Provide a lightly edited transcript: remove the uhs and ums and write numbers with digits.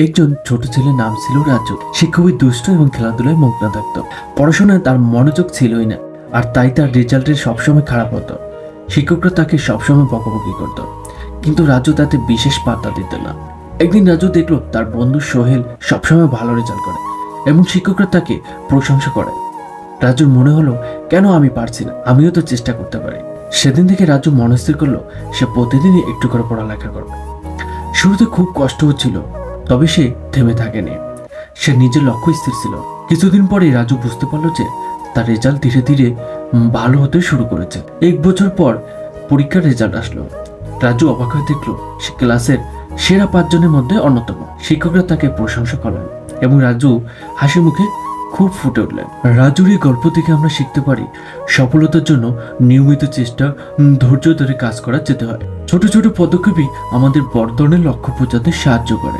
একজন ছোট ছেলের নাম ছিল রাজু। সে খুবই দুষ্ট এবং খেলাধুলায় মগ্ন থাকত। পড়াশোনায় তার মনোযোগ ছিলই না, আর তাই তার রেজাল্টের সবসময় খারাপ হতো। শিক্ষকরা তাকে সবসময় বকাবকি করত, কিন্তু রাজু তাতে বিশেষ পাত্তা দিত না। একদিন রাজু দেখলো তার বন্ধু সোহেল সবসময় ভালো রেজাল্ট করে এবং শিক্ষকরা তাকে প্রশংসা করে। রাজুর মনে হলো, কেন আমি পারছি না, আমিও তো চেষ্টা করতে পারি। সেদিন থেকে রাজু মনস্থির করলো সে প্রতিদিনই একটু করে পড়ালেখা করবে। শুরুতে খুব কষ্ট হচ্ছিল, তবে সে থেমে থাকেনি। সে নিজের লক্ষ্য স্থির ছিল। কিছুদিন পরে রাজু বুঝতে পারলো যে তার রেজাল্ট ধীরে ধীরে ভালো হতে শুরু করেছে। 1 বছর পর পরীক্ষার রেজাল্ট আসলো। রাজু অবাক হয়ে দেখলো সে ক্লাসের সেরা 5 জনের মধ্যে অন্যতম। শিক্ষকরা তাকে প্রশংসা করলেন এবং রাজু হাসি মুখে খুব ফুটে উঠলেন। রাজুর এই গল্প থেকে আমরা শিখতে পারি, সফলতার জন্য নিয়মিত চেষ্টা, ধৈর্য ধরে কাজ করা যেতে হয়। ছোট ছোট পদক্ষেপই আমাদের বড় ধরনের লক্ষ্য পৌঁছাতে সাহায্য করে।